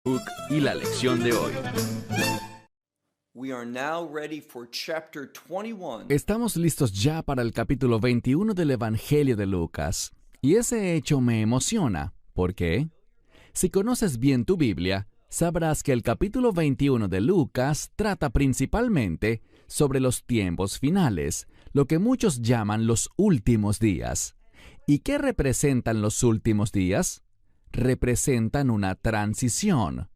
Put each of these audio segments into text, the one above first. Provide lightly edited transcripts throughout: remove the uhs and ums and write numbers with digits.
Y la lección de hoy. We are now ready for chapter 21. Estamos listos ya para el capítulo 21 del Evangelio de Lucas. Y ese hecho me emociona. ¿Por qué? Si conoces bien tu Biblia, sabrás que el capítulo 21 de Lucas trata principalmente sobre los tiempos finales, lo que muchos llaman los últimos días. ¿Y qué representan los últimos días? Representan una transición,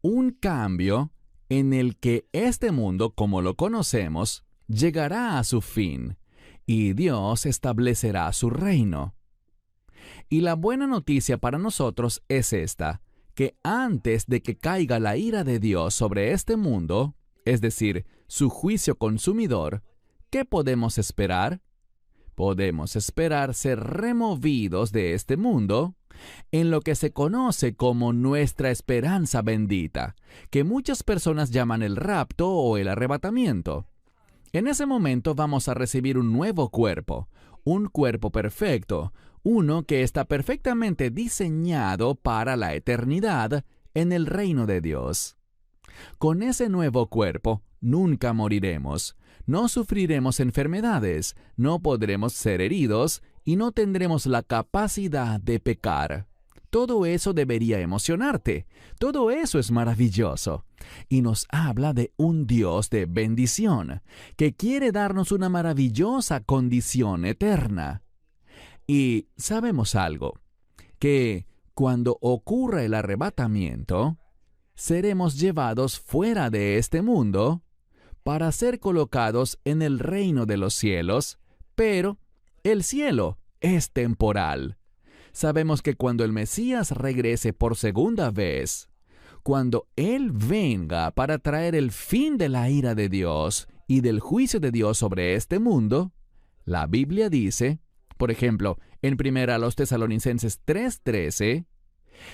un cambio en el que este mundo, como lo conocemos, llegará a su fin y Dios establecerá su reino. Y la buena noticia para nosotros es esta, que antes de que caiga la ira de Dios sobre este mundo, es decir, su juicio consumidor, ¿qué podemos esperar? Podemos esperar ser removidos de este mundo en lo que se conoce como nuestra esperanza bendita, que muchas personas llaman el rapto o el arrebatamiento. En ese momento vamos a recibir un nuevo cuerpo, un cuerpo perfecto, uno que está perfectamente diseñado para la eternidad en el reino de Dios. Con ese nuevo cuerpo nunca moriremos, no sufriremos enfermedades, no podremos ser heridos y no tendremos la capacidad de pecar. Todo eso debería emocionarte. Todo eso es maravilloso. Y nos habla de un Dios de bendición, que quiere darnos una maravillosa condición eterna. Y sabemos algo, que cuando ocurra el arrebatamiento, seremos llevados fuera de este mundo para ser colocados en el reino de los cielos, pero el cielo es temporal. Sabemos que cuando el Mesías regrese por segunda vez, cuando Él venga para traer el fin de la ira de Dios y del juicio de Dios sobre este mundo, la Biblia dice, por ejemplo, en 1 Tesalonicenses 3:13,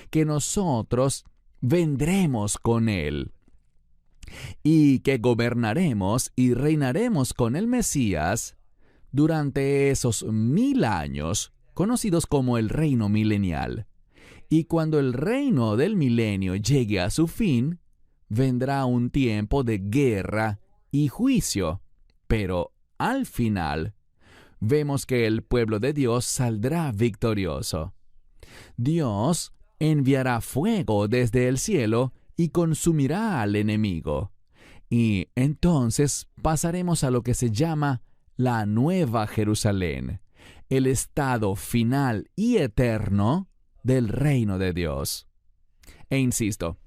que nosotros vendremos con Él y que gobernaremos y reinaremos con el Mesías durante esos 1000 años, conocidos como el reino milenial. Y cuando el reino del milenio llegue a su fin, vendrá un tiempo de guerra y juicio. Pero al final, vemos que el pueblo de Dios saldrá victorioso. Dios enviará fuego desde el cielo y consumirá al enemigo. Y entonces pasaremos a lo que se llama la Nueva Jerusalén, el estado final y eterno del reino de Dios. E insisto,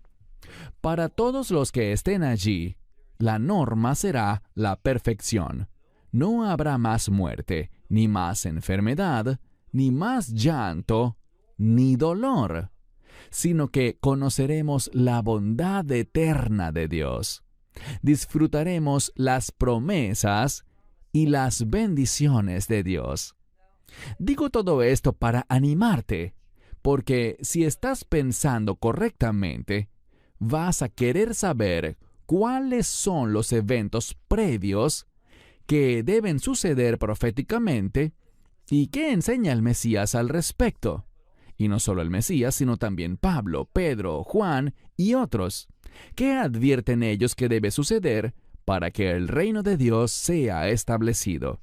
para todos los que estén allí, la norma será la perfección. No habrá más muerte, ni más enfermedad, ni más llanto, ni dolor, sino que conoceremos la bondad eterna de Dios. Disfrutaremos las promesas y las bendiciones de Dios. Digo todo esto para animarte, porque si estás pensando correctamente, vas a querer saber cuáles son los eventos previos que deben suceder proféticamente y qué enseña el Mesías al respecto. Y no solo el Mesías, sino también Pablo, Pedro, Juan y otros. ¿Qué advierten ellos que debe suceder para que el reino de Dios sea establecido?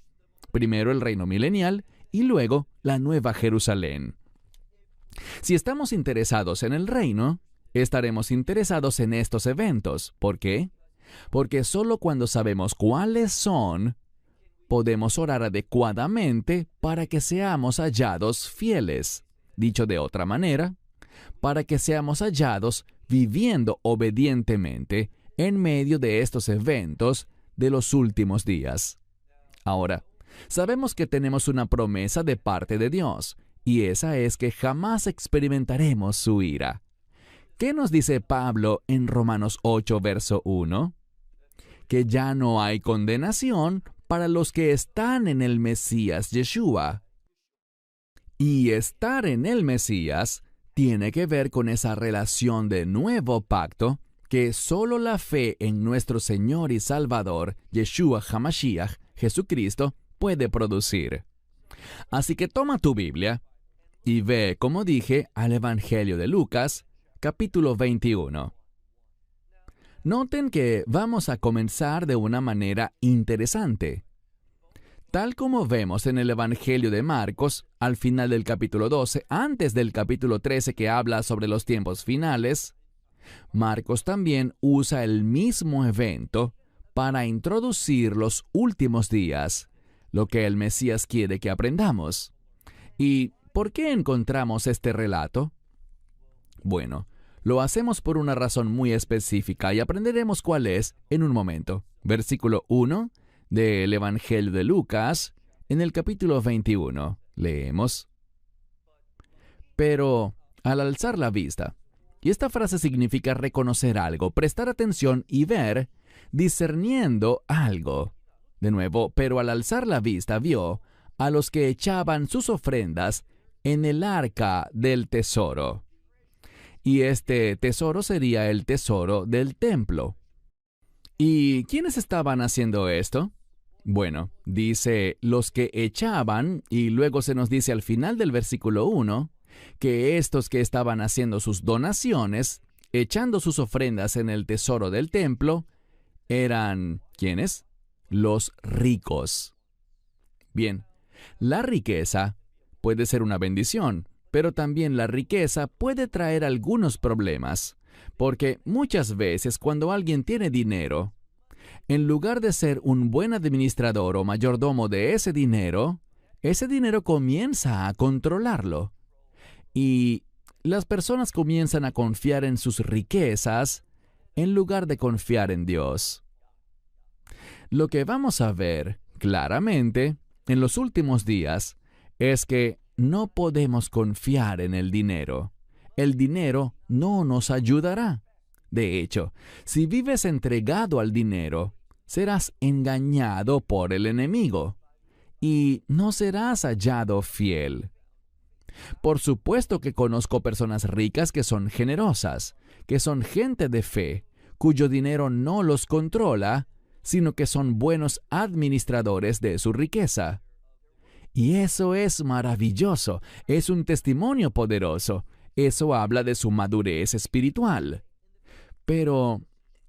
Primero el reino milenial y luego la Nueva Jerusalén. Si estamos interesados en el reino, estaremos interesados en estos eventos. ¿Por qué? Porque solo cuando sabemos cuáles son, podemos orar adecuadamente para que seamos hallados fieles. Dicho de otra manera, para que seamos hallados viviendo obedientemente en medio de estos eventos de los últimos días. Ahora, sabemos que tenemos una promesa de parte de Dios, y esa es que jamás experimentaremos su ira. ¿Qué nos dice Pablo en Romanos 8, verso 1? Que ya no hay condenación para los que están en el Mesías Yeshua. Y estar en el Mesías tiene que ver con esa relación de nuevo pacto que solo la fe en nuestro Señor y Salvador, Yeshua HaMashiach, Jesucristo, puede producir. Así que toma tu Biblia y ve, como dije, al Evangelio de Lucas capítulo 21. Noten que vamos a comenzar de una manera interesante. Tal como vemos en el Evangelio de Marcos, al final del capítulo 12, antes del capítulo 13 que habla sobre los tiempos finales, Marcos también usa el mismo evento para introducir los últimos días, lo que el Mesías quiere que aprendamos. ¿Y por qué encontramos este relato? Bueno, lo hacemos por una razón muy específica y aprenderemos cuál es en un momento. Versículo 1 del Evangelio de Lucas, en el capítulo 21. Leemos: Pero al alzar la vista, y esta frase significa reconocer algo, prestar atención y ver, discerniendo algo. De nuevo, pero al alzar la vista vio a los que echaban sus ofrendas en el arca del tesoro. Y este tesoro sería el tesoro del templo. ¿Y quiénes estaban haciendo esto? Bueno, dice los que echaban, y luego se nos dice al final del versículo 1, que estos que estaban haciendo sus donaciones, echando sus ofrendas en el tesoro del templo, eran, ¿quiénes? Los ricos. Bien, la riqueza puede ser una bendición, pero también la riqueza puede traer algunos problemas, porque muchas veces cuando alguien tiene dinero, en lugar de ser un buen administrador o mayordomo de ese dinero comienza a controlarlo. Y las personas comienzan a confiar en sus riquezas en lugar de confiar en Dios. Lo que vamos a ver claramente en los últimos días es que no podemos confiar en el dinero. El dinero no nos ayudará. De hecho, si vives entregado al dinero, serás engañado por el enemigo y no serás hallado fiel. Por supuesto que conozco personas ricas que son generosas, que son gente de fe, cuyo dinero no los controla, sino que son buenos administradores de su riqueza. Y eso es maravilloso, es un testimonio poderoso, eso habla de su madurez espiritual. Pero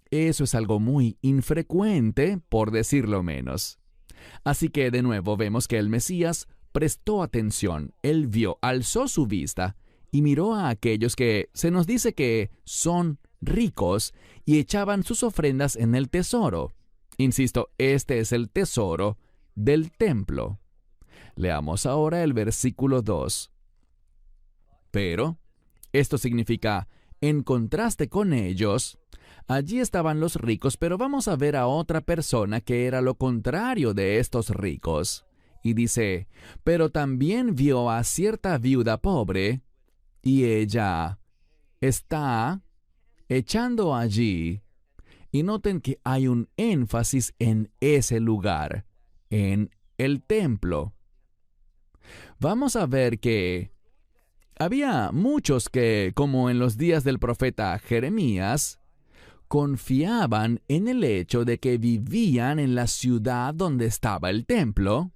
eso es algo muy infrecuente, por decirlo menos. Así que de nuevo vemos que el Mesías prestó atención, él vio, alzó su vista y miró a aquellos que se nos dice que son ricos y echaban sus ofrendas en el tesoro. Insisto, este es el tesoro del templo. Leamos ahora el versículo 2. Pero, esto significa, en contraste con ellos, allí estaban los ricos, pero vamos a ver a otra persona que era lo contrario de estos ricos. Y dice, pero también vio a cierta viuda pobre, y ella está echando allí. Y noten que hay un énfasis en ese lugar, en el templo. Vamos a ver que había muchos que, como en los días del profeta Jeremías, confiaban en el hecho de que vivían en la ciudad donde estaba el templo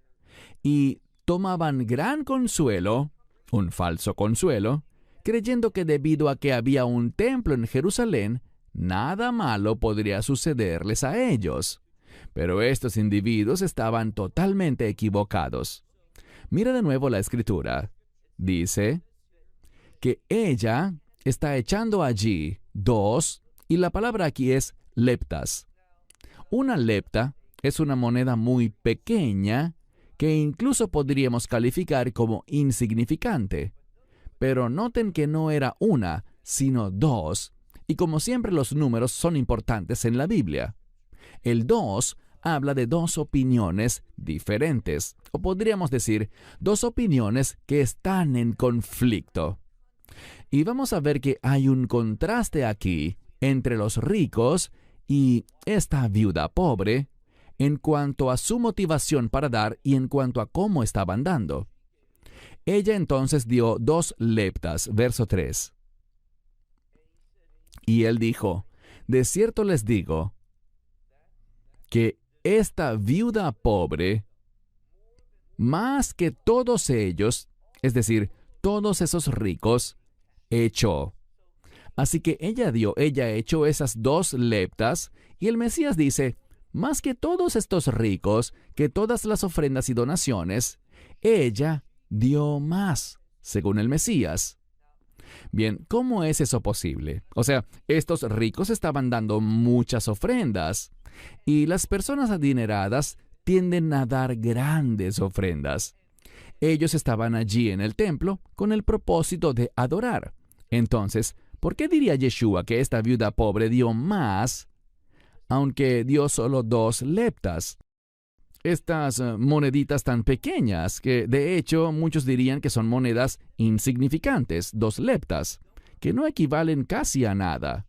y tomaban gran consuelo, un falso consuelo, creyendo que debido a que había un templo en Jerusalén, nada malo podría sucederles a ellos. Pero estos individuos estaban totalmente equivocados. Mira de nuevo la escritura. Dice que ella está echando allí 2, y la palabra aquí es leptas. Una lepta es una moneda muy pequeña que incluso podríamos calificar como insignificante. Pero noten que no era una, sino 2, y como siempre los números son importantes en la Biblia. El 2 habla de 2 opiniones diferentes, o podríamos decir 2 opiniones que están en conflicto. Y vamos a ver que hay un contraste aquí entre los ricos y esta viuda pobre en cuanto a su motivación para dar y en cuanto a cómo estaban dando. Ella entonces dio 2 leptas, verso 3. Y él dijo, de cierto les digo, que esta viuda pobre, más que todos ellos, es decir, todos esos ricos, echó. Así que ella echó esas 2 leptas, y el Mesías dice, más que todos estos ricos, que todas las ofrendas y donaciones, ella dio más, según el Mesías. Bien, ¿cómo es eso posible? O sea, estos ricos estaban dando muchas ofrendas, y las personas adineradas tienden a dar grandes ofrendas. Ellos estaban allí en el templo con el propósito de adorar. Entonces, ¿por qué diría Yeshua que esta viuda pobre dio más, aunque dio solo 2 leptas? Estas moneditas tan pequeñas, que de hecho muchos dirían que son monedas insignificantes, 2 leptas, que no equivalen casi a nada.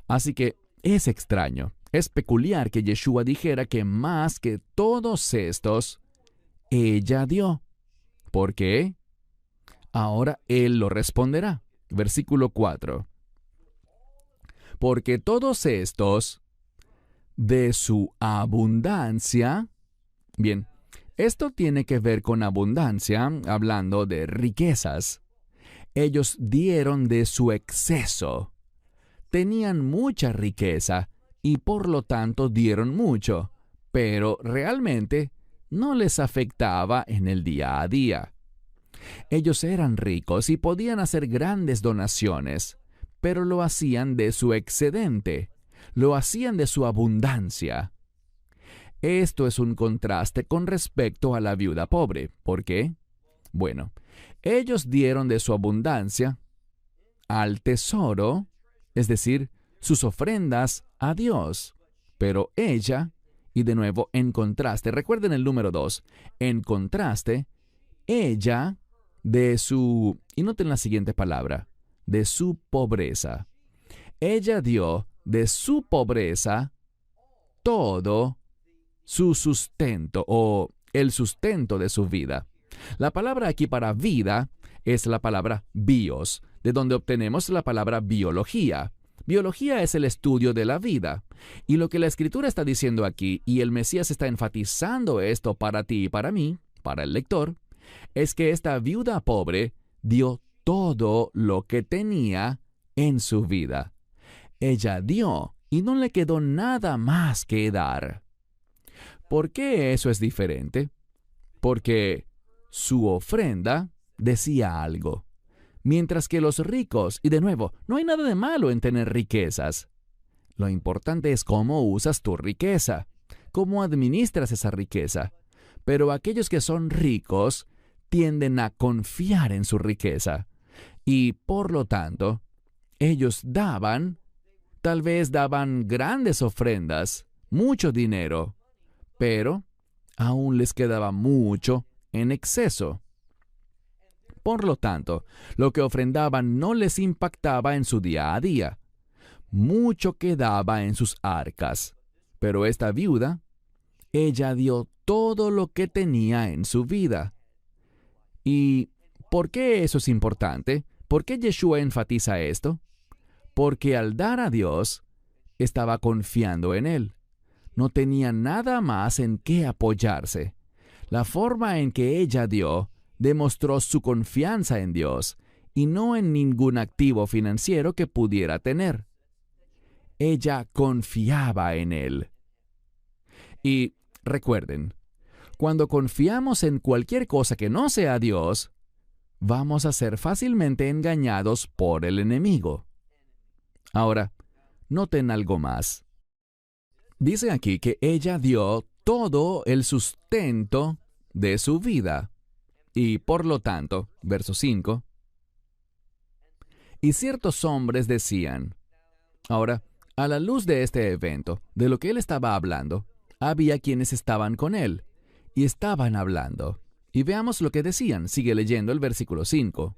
Así que es extraño, es peculiar que Yeshua dijera que más que todos estos, ella dio. ¿Por qué? Ahora Él lo responderá. Versículo 4. Porque todos estos, de su abundancia. Bien, esto tiene que ver con abundancia, hablando de riquezas. Ellos dieron de su exceso. Tenían mucha riqueza y por lo tanto dieron mucho, pero realmente no les afectaba en el día a día. Ellos eran ricos y podían hacer grandes donaciones, pero lo hacían de su excedente, lo hacían de su abundancia. Esto es un contraste con respecto a la viuda pobre. ¿Por qué? Bueno, ellos dieron de su abundancia al tesoro, es decir, sus ofrendas a Dios, pero ella, y de nuevo en contraste, recuerden el número 2, en contraste, ella de su, y noten la siguiente palabra, de su pobreza. Ella dio de su pobreza todo su sustento o el sustento de su vida. La palabra aquí para vida es la palabra bios, de donde obtenemos la palabra biología. Biología es el estudio de la vida. Y lo que la Escritura está diciendo aquí, y el Mesías está enfatizando esto para ti y para mí, para el lector, es que esta viuda pobre dio todo lo que tenía en su vida. Ella dio y no le quedó nada más que dar. ¿Por qué eso es diferente? Porque su ofrenda decía algo. Mientras que los ricos, y de nuevo, no hay nada de malo en tener riquezas. Lo importante es cómo usas tu riqueza, cómo administras esa riqueza. Pero aquellos que son ricos tienden a confiar en su riqueza. Y por lo tanto, ellos tal vez daban grandes ofrendas, mucho dinero, pero aún les quedaba mucho en exceso. Por lo tanto, lo que ofrendaban no les impactaba en su día a día. Mucho quedaba en sus arcas. Pero esta viuda, ella dio todo lo que tenía en su vida. ¿Y por qué eso es importante? ¿Por qué Yeshua enfatiza esto? Porque al dar a Dios, estaba confiando en Él. No tenía nada más en qué apoyarse. La forma en que ella dio demostró su confianza en Dios y no en ningún activo financiero que pudiera tener. Ella confiaba en Él. Y recuerden, cuando confiamos en cualquier cosa que no sea Dios, vamos a ser fácilmente engañados por el enemigo. Ahora, noten algo más. Dice aquí que ella dio todo el sustento de su vida. Y por lo tanto, verso 5, y ciertos hombres decían. Ahora, a la luz de este evento, de lo que él estaba hablando, había quienes estaban con él, y estaban hablando. Y veamos lo que decían. Sigue leyendo el versículo 5.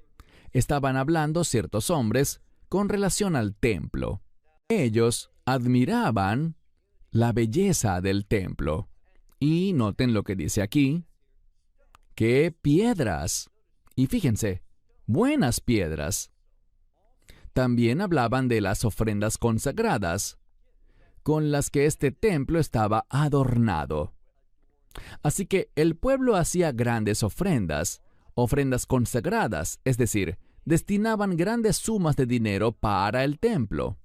Estaban hablando ciertos hombres con relación al templo. Ellos admiraban la belleza del templo. Y noten lo que dice aquí. ¡Qué piedras! Y fíjense, buenas piedras. También hablaban de las ofrendas consagradas, con las que este templo estaba adornado. Así que el pueblo hacía grandes ofrendas consagradas, es decir, destinaban grandes sumas de dinero para el templo,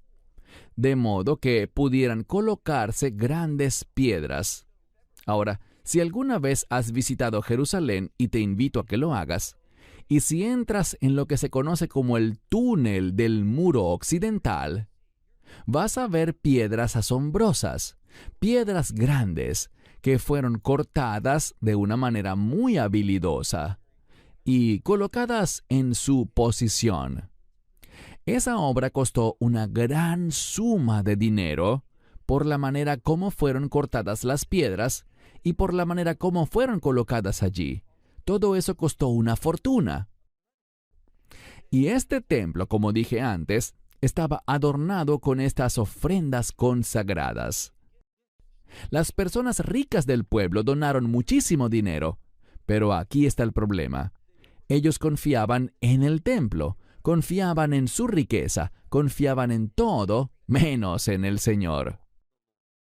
de modo que pudieran colocarse grandes piedras. Ahora, si alguna vez has visitado Jerusalén, y te invito a que lo hagas, y si entras en lo que se conoce como el túnel del muro occidental, vas a ver piedras asombrosas, piedras grandes, que fueron cortadas de una manera muy habilidosa y colocadas en su posición. Esa obra costó una gran suma de dinero por la manera como fueron cortadas las piedras y por la manera como fueron colocadas allí. Todo eso costó una fortuna. Y este templo, como dije antes, estaba adornado con estas ofrendas consagradas. Las personas ricas del pueblo donaron muchísimo dinero, pero aquí está el problema. Ellos confiaban en el templo, confiaban en su riqueza, confiaban en todo menos en el Señor.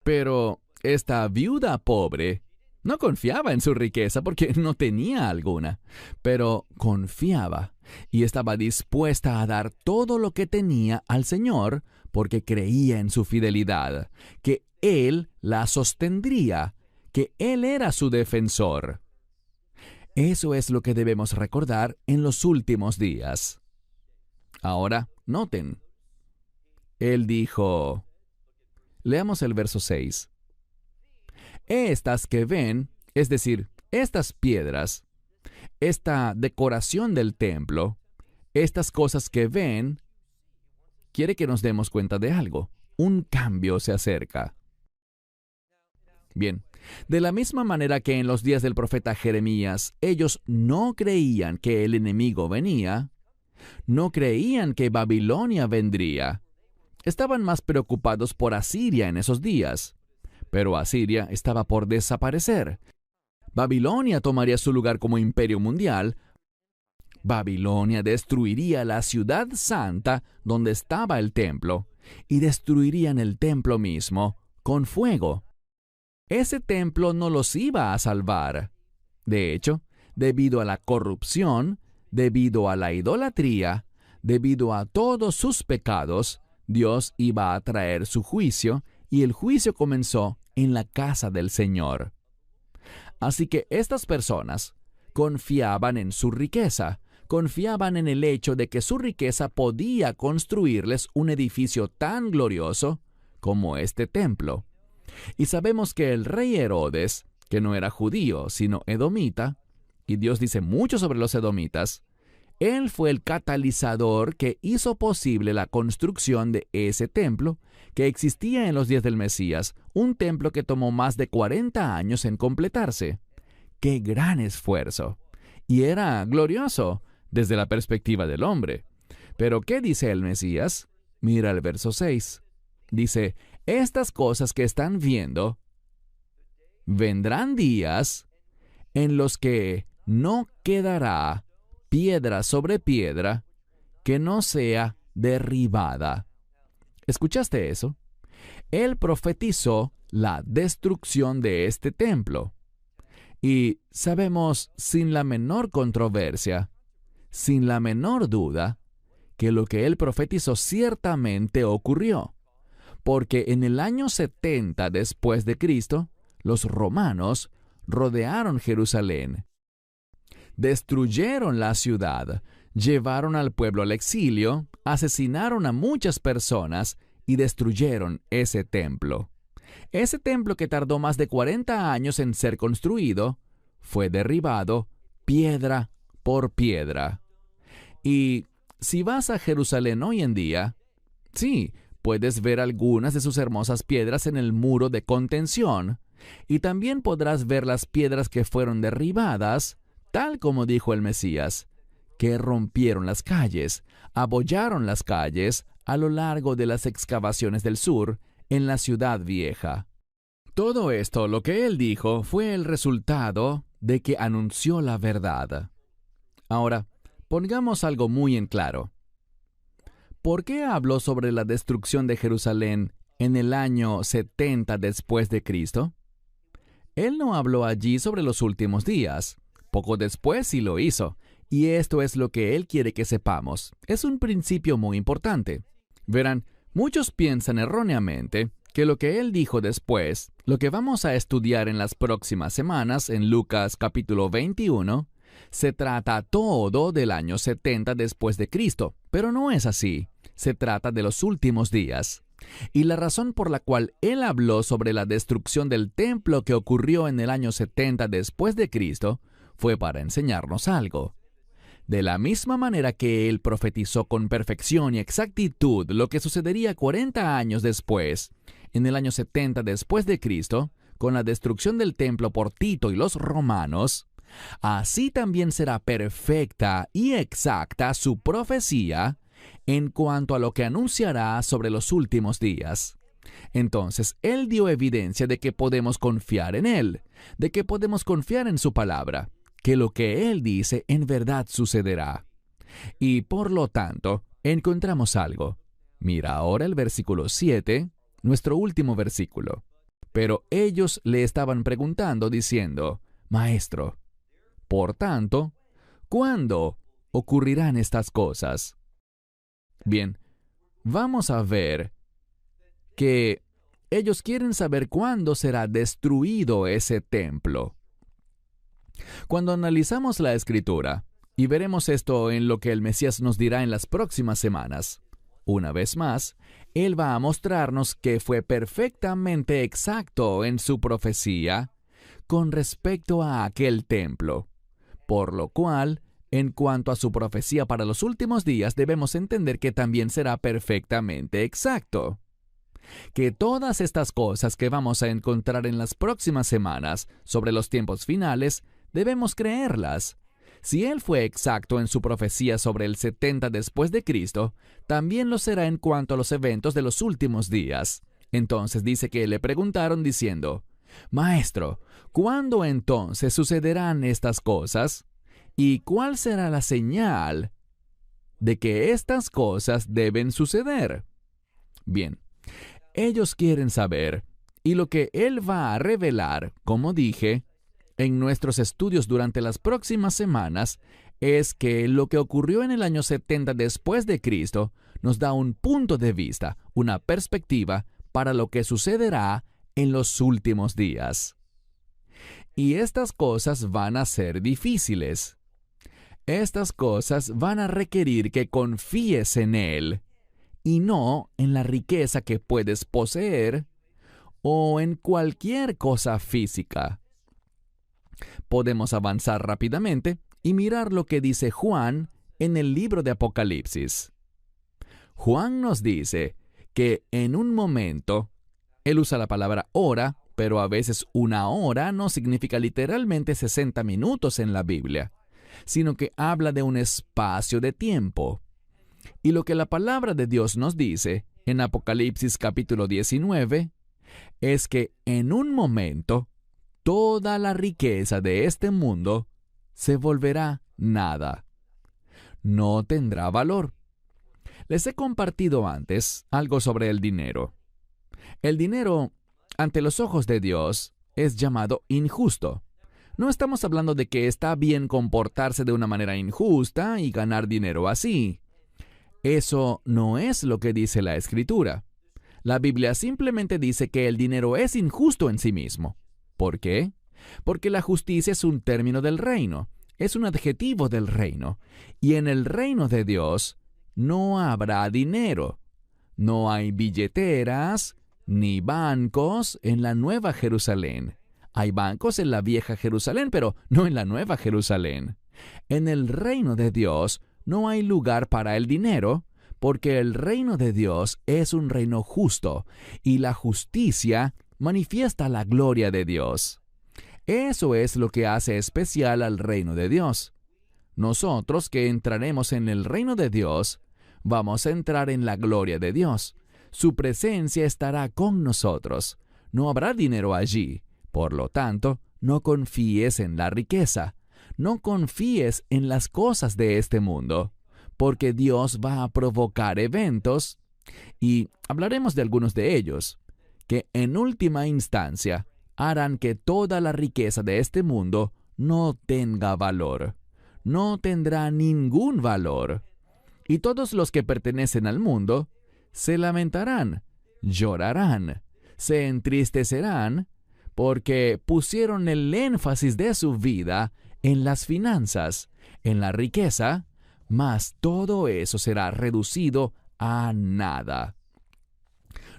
Pero esta viuda pobre no confiaba en su riqueza porque no tenía alguna, pero confiaba y estaba dispuesta a dar todo lo que tenía al Señor porque creía en su fidelidad, que Él la sostendría, que Él era su defensor. Eso es lo que debemos recordar en los últimos días. Ahora, noten. Él dijo, leamos el verso 6. Estas que ven, es decir, estas piedras, esta decoración del templo, estas cosas que ven, quiere que nos demos cuenta de algo. Un cambio se acerca. Bien, de la misma manera que en los días del profeta Jeremías, ellos no creían que el enemigo venía, no creían que Babilonia vendría. Estaban más preocupados por Asiria en esos días. Pero Asiria estaba por desaparecer. Babilonia tomaría su lugar como imperio mundial. Babilonia destruiría la ciudad santa donde estaba el templo y destruirían el templo mismo con fuego. Ese templo no los iba a salvar. De hecho, debido a la corrupción, debido a la idolatría, debido a todos sus pecados, Dios iba a traer su juicio, y el juicio comenzó en la casa del Señor. Así que estas personas confiaban en su riqueza, confiaban en el hecho de que su riqueza podía construirles un edificio tan glorioso como este templo. Y sabemos que el rey Herodes, que no era judío, sino edomita, y Dios dice mucho sobre los edomitas, él fue el catalizador que hizo posible la construcción de ese templo que existía en los días del Mesías, un templo que tomó más de 40 años en completarse. ¡Qué gran esfuerzo! Y era glorioso desde la perspectiva del hombre. Pero ¿qué dice el Mesías? Mira el verso 6. Dice, estas cosas que están viendo, vendrán días en los que no quedará piedra sobre piedra que no sea derribada. ¿Escuchaste eso? Él profetizó la destrucción de este templo. Y sabemos sin la menor controversia, sin la menor duda, que lo que él profetizó ciertamente ocurrió. Porque en el año 70 después de Cristo, los romanos rodearon Jerusalén, destruyeron la ciudad, llevaron al pueblo al exilio, asesinaron a muchas personas y destruyeron ese templo. Ese templo que tardó más de 40 años en ser construido, fue derribado piedra por piedra. Y si vas a Jerusalén hoy en día, sí, puedes ver algunas de sus hermosas piedras en el muro de contención, y también podrás ver las piedras que fueron derribadas, tal como dijo el Mesías, que rompieron las calles, abollaron las calles a lo largo de las excavaciones del sur en la ciudad vieja. Todo esto, lo que él dijo, fue el resultado de que anunció la verdad. Ahora, pongamos algo muy en claro. ¿Por qué habló sobre la destrucción de Jerusalén en el año 70 después de Cristo? Él no habló allí sobre los últimos días. Poco después sí lo hizo, Y esto es lo que Él quiere que sepamos. Es un principio muy importante. Verán, muchos piensan erróneamente que lo que Él dijo después, lo que vamos a estudiar en las próximas semanas en Lucas capítulo 21, se trata todo del año 70 después de Cristo, pero no es así. Se trata de los últimos días. Y la razón por la cual Él habló sobre la destrucción del templo que ocurrió en el año 70 después de Cristo fue para enseñarnos algo. De la misma manera que Él profetizó con perfección y exactitud lo que sucedería 40 años después, en el año 70 después de Cristo, con la destrucción del templo por Tito y los romanos, así también será perfecta y exacta su profecía en cuanto a lo que anunciará sobre los últimos días. Entonces, Él dio evidencia de que podemos confiar en Él, de que podemos confiar en su palabra, que lo que Él dice en verdad sucederá. Y por lo tanto, encontramos algo. Mira ahora el versículo 7, nuestro último versículo. Pero ellos le estaban preguntando diciendo, Maestro, por tanto, ¿cuándo ocurrirán estas cosas? Bien, vamos a ver que ellos quieren saber cuándo será destruido ese templo. Cuando analizamos la Escritura, y veremos esto en lo que el Mesías nos dirá en las próximas semanas, una vez más, Él va a mostrarnos que fue perfectamente exacto en su profecía con respecto a aquel templo, por lo cual, en cuanto a su profecía para los últimos días, debemos entender que también será perfectamente exacto. Que todas estas cosas que vamos a encontrar en las próximas semanas sobre los tiempos finales, debemos creerlas. Si Él fue exacto en su profecía sobre el 70 después de Cristo, también lo será en cuanto a los eventos de los últimos días. Entonces dice que le preguntaron diciendo, Maestro, ¿cuándo entonces sucederán estas cosas? ¿Y cuál será la señal de que estas cosas deben suceder? Bien, ellos quieren saber, y lo que Él va a revelar, como dije, en nuestros estudios durante las próximas semanas, es que lo que ocurrió en el año 70 después de Cristo nos da un punto de vista, una perspectiva para lo que sucederá en los últimos días. Y estas cosas van a ser difíciles. Estas cosas van a requerir que confíes en Él y no en la riqueza que puedes poseer o en cualquier cosa física. Podemos avanzar rápidamente y mirar lo que dice Juan en el libro de Apocalipsis. Juan nos dice que en un momento, él usa la palabra hora, pero a veces una hora no significa literalmente 60 minutos en la Biblia, sino que habla de un espacio de tiempo. Y lo que la palabra de Dios nos dice en Apocalipsis capítulo 19 es que en un momento toda la riqueza de este mundo se volverá nada. No tendrá valor. Les he compartido antes algo sobre el dinero. El dinero, ante los ojos de Dios, es llamado injusto. No estamos hablando de que está bien comportarse de una manera injusta y ganar dinero así. Eso no es lo que dice la Escritura. La Biblia simplemente dice que el dinero es injusto en sí mismo. ¿Por qué? Porque la justicia es un término del reino, es un adjetivo del reino, y en el reino de Dios no habrá dinero. No hay billeteras ni bancos en la Nueva Jerusalén. Hay bancos en la Vieja Jerusalén, pero no en la Nueva Jerusalén. En el reino de Dios no hay lugar para el dinero, porque el reino de Dios es un reino justo, y la justicia manifiesta la gloria de Dios. Eso es lo que hace especial al reino de Dios. Nosotros que entraremos en el reino de Dios, vamos a entrar en la gloria de Dios. Su presencia estará con nosotros. No habrá dinero allí. Por lo tanto, no confíes en la riqueza. No confíes en las cosas de este mundo, porque Dios va a provocar eventos, y hablaremos de algunos de ellos, que en última instancia harán que toda la riqueza de este mundo no tenga valor. no tendrá ningún valor. Y todos los que pertenecen al mundo se lamentarán, llorarán, se entristecerán, porque pusieron el énfasis de su vida en las finanzas, en la riqueza, mas todo eso será reducido a nada.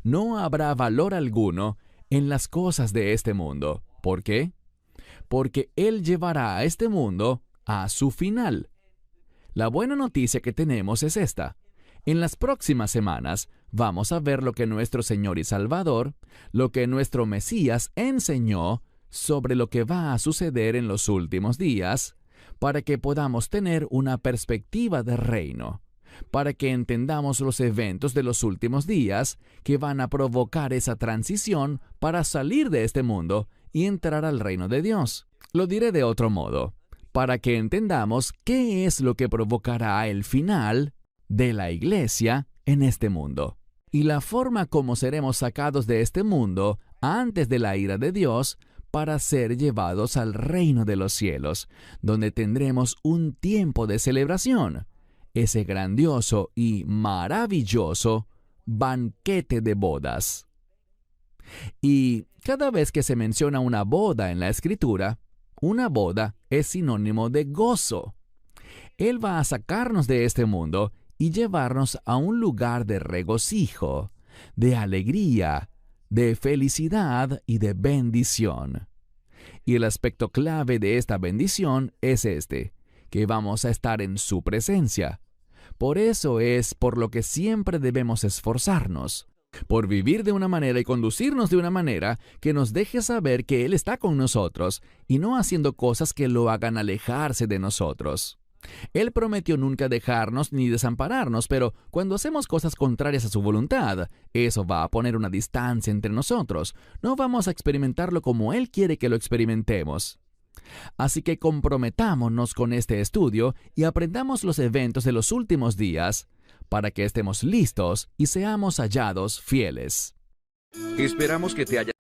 No habrá valor alguno en las cosas de este mundo. ¿Por qué? Porque Él llevará a este mundo a su final. La buena noticia que tenemos es esta. En las próximas semanas vamos a ver lo que nuestro Señor y Salvador, lo que nuestro Mesías enseñó sobre lo que va a suceder en los últimos días, para que podamos tener una perspectiva de reino, para que entendamos los eventos de los últimos días que van a provocar esa transición para salir de este mundo y entrar al reino de Dios. Lo diré de otro modo, para que entendamos qué es lo que provocará el final de la iglesia en este mundo, y la forma como seremos sacados de este mundo antes de la ira de Dios para ser llevados al reino de los cielos, donde tendremos un tiempo de celebración, ese grandioso y maravilloso banquete de bodas. Y cada vez que se menciona una boda en la Escritura, una boda es sinónimo de gozo. Él va a sacarnos de este mundo y llevarnos a un lugar de regocijo, de alegría, de felicidad y de bendición. Y el aspecto clave de esta bendición es este, que vamos a estar en su presencia. Por eso es por lo que siempre debemos esforzarnos, por vivir de una manera y conducirnos de una manera que nos deje saber que Él está con nosotros y no haciendo cosas que lo hagan alejarse de nosotros. Él prometió nunca dejarnos ni desampararnos, pero cuando hacemos cosas contrarias a su voluntad, eso va a poner una distancia entre nosotros. No vamos a experimentarlo como Él quiere que lo experimentemos. Así que comprometámonos con este estudio y aprendamos los eventos de los últimos días para que estemos listos y seamos hallados fieles. Esperamos que te haya